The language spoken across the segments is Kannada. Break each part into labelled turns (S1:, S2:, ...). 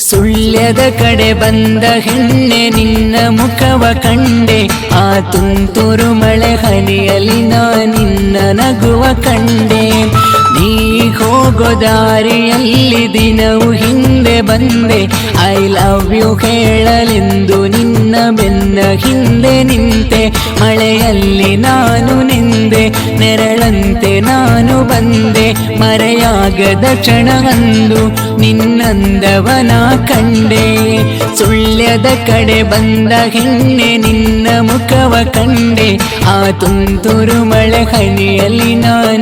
S1: ಸುಳ್ಯದ ಕಡೆ ಬಂದ ಹೆಣ್ಣೆ ನಿನ್ನ ಮುಖವ ಕಂಡೆ, ಆ ತುಂತುರು ಮಳೆ ಹನಿಯಲ್ಲಿ ನಿನ್ನ ನಗುವ ಕಂಡೆ. ನೀ ಹೋಗೋ ದಾರಿಯಲ್ಲಿ ದಿನವು ಹಿಂದೆ ಬಂದೆ, ಐ ಲವ್ ಯು ಹೇಳಲೆಂದು ನಿನ್ನ ಬೆನ್ನ ಹಿಂದೆ ನಿಂತೆ. ಮಳೆಯಲ್ಲಿ ನಾನು ನಿಂದೆ, ನೆರಳಂತೆ ನಾನು ಬಂದೆ, ಮರೆಯಾಗದ ಕ್ಷಣವಂದು ನಿನ್ನಂದವನ ಕಂಡೆ. ಸುಳ್ಯದ ಕಡೆ ಬಂದ ಹೆಣ್ಣೆ ನಿನ್ನ ಮುಖವ ಕಂಡೆ, ಆ ತುಂತುರು ಮಳೆ ಹನಿಯಲ್ಲಿ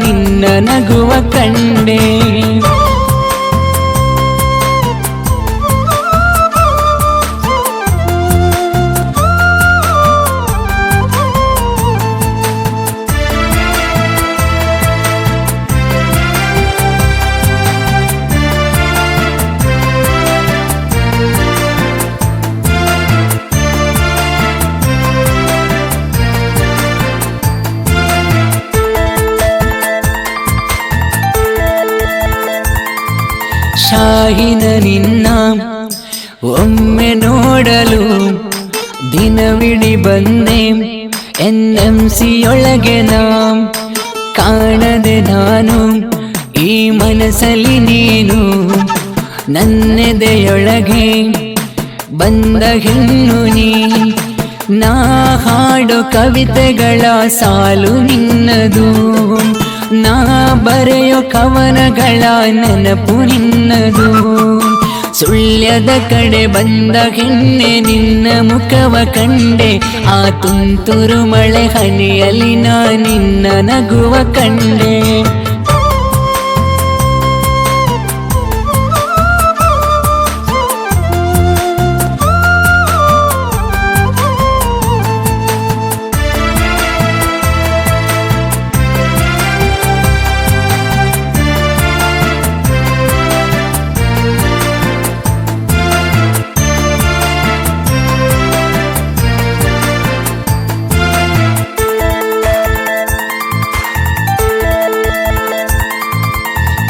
S1: ನಿನ್ನ ನಗುವ ಕಂಡೆ. ಶಾಹಿನ ನಿನ್ನ ಒಮ್ಮೆ ನೋಡಲು ದಿನವಿಡಿ ಬಂದೆ, NMCಯೊಳಗೆ ಕಾಣದೆ ನಾನು, ಈ ಮನಸ್ಸಲ್ಲಿ ನೀನು ನನ್ನೆದೆಯೊಳಗೆ ಬಂದ ಹೆಣ್ಣು ನೀ. ನಾ ಹಾಡೋ ಕವಿತೆಗಳ ಸಾಲು ನಿನ್ನದು, ನಾ ಬರೆಯೋ ಕವನಗಳ ನೆನಪು ನಿನ್ನದು. ಸುಳ್ಯದ ಕಡೆ ಬಂದ ಹೆಣ್ಣೆ ನಿನ್ನ ಮುಖವ ಕಂಡೆ, ಆ ತುಂತುರು ಮಳೆ ಹನಿಯಲ್ಲಿ ನಿನ್ನ ನಗುವ ಕಂಡೆ.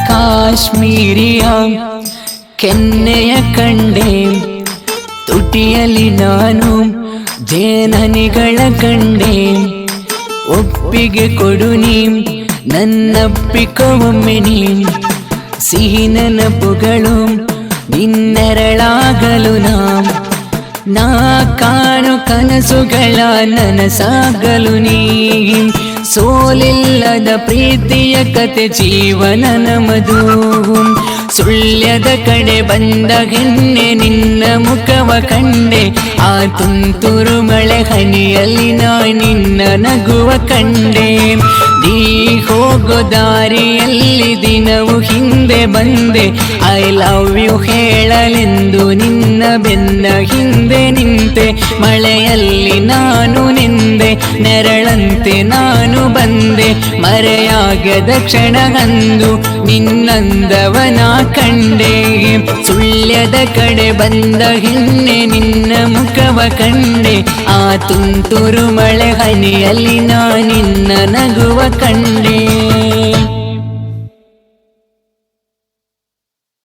S1: ಕಾಶ್ಮೀರಿಯ ಕೆನ್ನೆಯ ಕಂಡೆ, ತುಟಿಯಲ್ಲಿ ನಾನು ಜೇನನಿಗಳ ಕಂಡೆ. ಒಪ್ಪಿಗೆ ಕೊಡು ನೀ ನನ್ನಪ್ಪಿಕೊಮ್ಮೆ ನೀ, ಸಿಹಿ ನೆನಪುಗಳು ನಿನ್ನೆರಳಾಗಲು ನಾ ಕಾಣು ಕನಸುಗಳ ನನಸಾಗಲು ನೀ. ಸೋಲಿಲ್ಲದ ಪ್ರೀತಿಯ ಕತೆ ಜೀವನ ನಮದು. ಸುಳ್ಯದ ಕಡೆ ಬಂದ ಹೆಣ್ಣೆ ನಿನ್ನ ಮುಖವ ಕಂಡೆ, ಆ ತುಂತುರು ಮಳೆ ಹನಿಯಲ್ಲಿ ನಿನ್ನ ನಗುವ ಕಂಡೆ. ನೀ ಹೋಗೋ ದಾರಿಯಲ್ಲಿ ದಿನವು ಹಿಂದೆ ಬಂದೆ, ಐ ಲವ್ ಯು ಹೇಳಲೆಂದು ನಿನ್ನ ಬೆನ್ನ ಹಿಂದೆ ನಿಂತೆ. ಮಳೆಯಲ್ಲಿ ನಾನು ನಿಂದೆ, ನೆರಳಂತೆ ನಾನು ಬಂದೆ, ಮರೆಯಾಗದ ಕ್ಷಣವಂದು ನಿನ್ನಂದವನ ಕಂಡೆ. ಸುಳ್ಯದ ಕಡೆ ಬಂದ ಹೆಣ್ಣೆ ನಿನ್ನ ಮುಖವ ಕಂಡೆ, ಆ ತುಂತುರು ಮಳೆ ಹನಿಯಲ್ಲಿ ನಿನ್ನ ನಗುವ ಕಂಡೆ.